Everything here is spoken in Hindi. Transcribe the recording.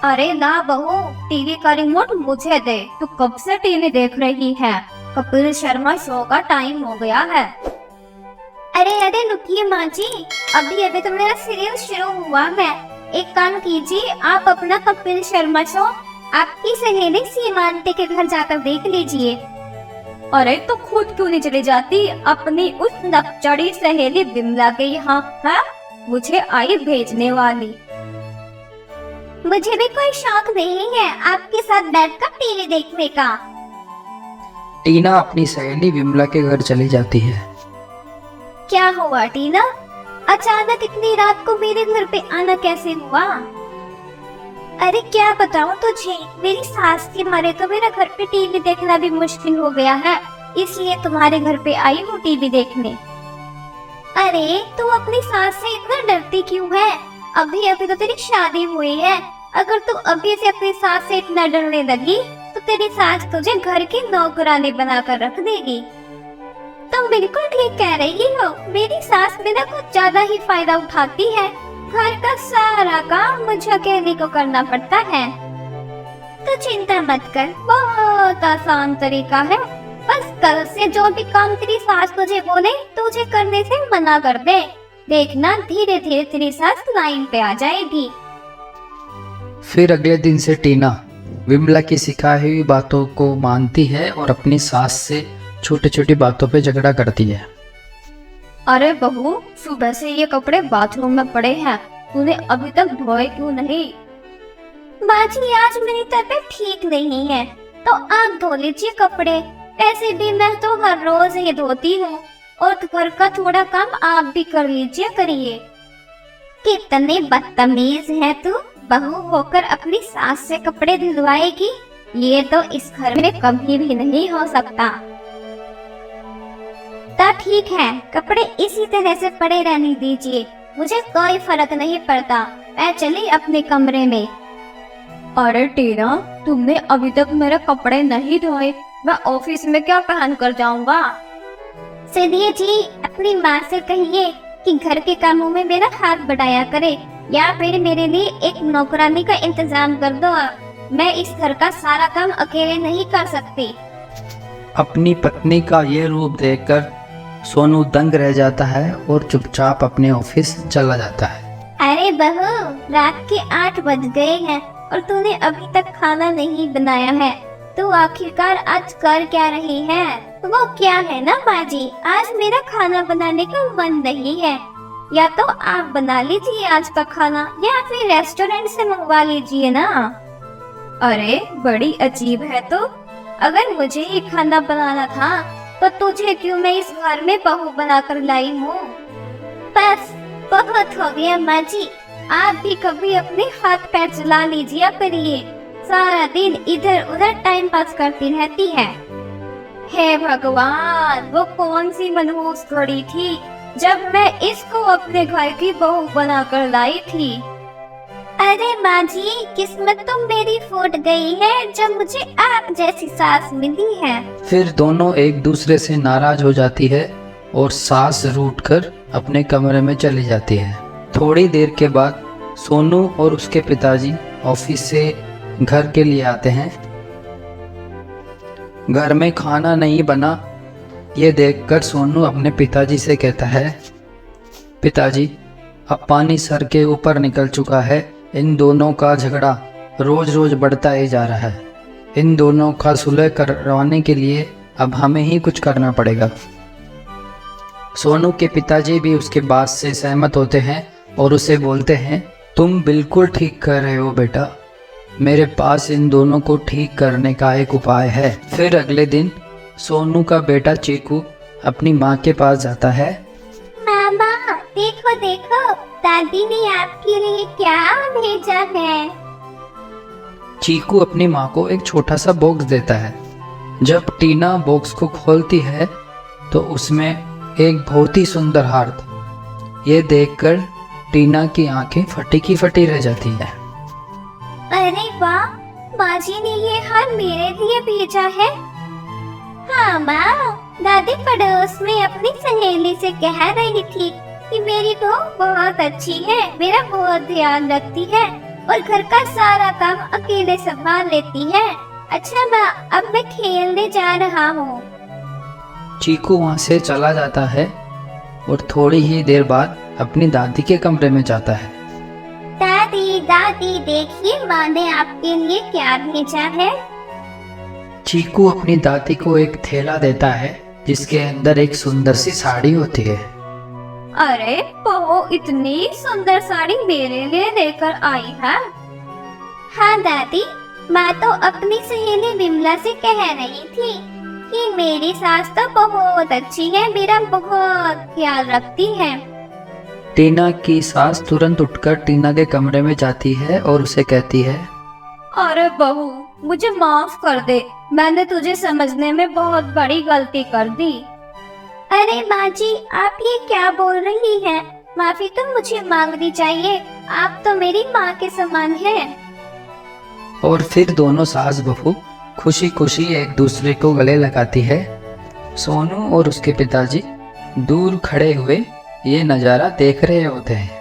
अरे ना बहू, टीवी का रिमोट मुझे दे। तू कब से टीवी देख रही है? कपिल शर्मा शो का टाइम हो गया है। अरे अरे रुकिए माँ जी, अभी अभी तो मेरा सीरियल शुरू हुआ है। एक काम कीजिए, आप अपना कपिल शर्मा शो आपकी सहेली सीमांती के घर जाकर देख लीजिए। अरे तो खुद क्यों नहीं चली जाती अपनी उस नकचड़ी सहेली बिमला के यहाँ? हाँ, मुझे आई भेजने वाली। मुझे भी कोई शौक नहीं है आपके साथ बैठकर टीवी देखने का। टीना अपनी सहेली विमला के घर चली जाती है। क्या हुआ टीना? अचानक इतनी रात को मेरे घर पे आना कैसे हुआ? अरे क्या बताऊं तुझे, मेरी सास के मारे तो मेरा घर पे टीवी देखना भी मुश्किल हो गया है, इसलिए तुम्हारे घर पे आई हूँ टीवी देखने। अरे तू अपनी सास से इतना डरती क्यों है? अभी अभी तो तेरी शादी हुई है। अगर तू अभी से अपनी सास से इतना डरने लगी तो तेरी सास तुझे घर की नौकरानी बनाकर रख देगी। तुम बिल्कुल ठीक कह रही हो, मेरी सास मेरा कुछ ज्यादा ही फायदा उठाती है। घर का सारा काम मुझे अकेले को करना पड़ता है। तो चिंता मत कर, बहुत आसान तरीका है। बस कल से जो भी काम तेरी सास तुझे बोले तुझे करने से मना कर दे। देखना धीरे धीरे तेरी सास लाइन पे आ जाएगी। फिर अगले दिन से टीना विमला की सिखाई हुई बातों को मानती है और अपनी सास से छोटी छोटी बातों पे झगड़ा करती है। अरे बहू, सुबह से ये कपड़े बाथरूम में पड़े हैं, तूने अभी तक धोए क्यों नहीं? बाजी आज मेरी तबीयत ठीक नहीं है, तो आप धो लीजिए कपड़े। ऐसे भी मैं तो हर रोज ही धोती हूँ, और घर का थोड़ा काम आप भी कर लीजिए करिए। कितने बदतमीज है तू, बहू होकर अपनी सास से कपड़े धुलवाएगी? ये तो इस घर में कभी भी नहीं हो सकता। तो ठीक है, कपड़े इसी तरह से पड़े रहने दीजिए, मुझे कोई फर्क नहीं पड़ता। मैं चली अपने कमरे में। अरे टीना, तुमने अभी तक मेरे कपड़े नहीं धोए, मैं ऑफिस में क्या पहन कर जाऊंगा? सुनिए जी, अपनी माँ से कहिए कि घर के कामों में मेरा हाथ बढ़ाया करे, या फिर मेरे लिए एक नौकरानी का इंतजाम कर दो। मैं इस घर का सारा काम अकेले नहीं कर सकती। अपनी पत्नी का ये रूप देखकर सोनू दंग रह जाता है और चुपचाप अपने ऑफिस चला जाता है। अरे बहू, रात के 8 बज गए हैं और तूने अभी तक खाना नहीं बनाया है। तू आखिरकार आज कर क्या रही है? वो क्या है ना बाजी, आज मेरा खाना बनाने का मन नहीं है। या तो आप बना लीजिए आज का खाना, या फिर रेस्टोरेंट से मंगवा लीजिए ना। अरे बड़ी अजीब है तो, अगर मुझे ही खाना बनाना था तो तुझे क्यों मैं इस घर में बहू बनाकर लाई हूँ? बस बहुत हो गया माँ जी, आप भी कभी अपने हाथ पैर चला लीजिए करिए। सारा दिन इधर उधर टाइम पास करती रहती है। हे भगवान, वो कौन सी मनहूस घड़ी थी जब मैं इसको अपने घर की बहू बनाकर लाई थी। अरे माँ जी, किस्मत तो मेरी फूट गई है जब मुझे आप जैसी सास मिली है। फिर दोनों एक दूसरे से नाराज हो जाती है और सास रूठकर अपने कमरे में चली जाती है। थोड़ी देर के बाद सोनू और उसके पिताजी ऑफिस से घर के लिए आते हैं। घर में खाना नहीं बना, ये देखकर सोनू अपने पिताजी से कहता है, पिताजी अब पानी सर के ऊपर निकल चुका है। इन दोनों का झगड़ा रोज रोज बढ़ता ही जा रहा है। इन दोनों का सुलह करवाने के लिए अब हमें ही कुछ करना पड़ेगा। सोनू के पिताजी भी उसके बात से सहमत होते हैं और उसे बोलते हैं, तुम बिल्कुल ठीक कर रहे हो बेटा, मेरे पास इन दोनों को ठीक करने का एक उपाय है। फिर अगले दिन सोनू का बेटा चीकू अपनी माँ के पास जाता है। मामा देखो देखो, दादी ने आपके लिए क्या भेजा है। चीकू अपनी माँ को एक छोटा सा बॉक्स देता है। जब टीना बॉक्स को खोलती है तो उसमें एक बहुत ही सुंदर हार था। ये देखकर टीना की आंखें फटी की फटी रह जाती है। अरे वाह, माँ जी ने ये हार मेरे लिए भेजा है। हाँ माँ, दादी पड़ोस में अपनी सहेली से कह रही थी कि मेरी बहू बहुत अच्छी है, मेरा बहुत ध्यान रखती है और घर का सारा काम अकेले संभाल लेती है। अच्छा माँ, अब मैं खेलने जा रहा हूँ। चीकू वहाँ से चला जाता है और थोड़ी ही देर बाद अपनी दादी के कमरे में जाता है। दादी दादी देखिए, माँ ने आपके लिए क्या भेजा है। चीकू अपनी दादी को एक थैला देता है जिसके अंदर एक सुंदर सी साड़ी होती है। अरे बहू, इतनी सुंदर साड़ी मेरे लिए लेकर आई है। हाँ दादी, माँ तो अपनी सहेली विमला से कह रही थी कि मेरी सास तो बहुत अच्छी है, मेरा बहुत ख्याल रखती है। टीना की सास तुरंत उठकर टीना के कमरे में जाती है और उसे कहती है, अरे बहू, मुझे माफ कर दे, मैंने तुझे समझने में बहुत बड़ी गलती कर दी। अरे माँ जी, आप ये क्या बोल रही हैं? माफी तो मुझे मांगनी चाहिए, आप तो मेरी माँ के समान हैं। और फिर दोनों सास बहू खुशी खुशी एक दूसरे को गले लगाती है। सोनू और उसके पिताजी दूर खड़े हुए ये नज़ारा देख रहे होते हैं।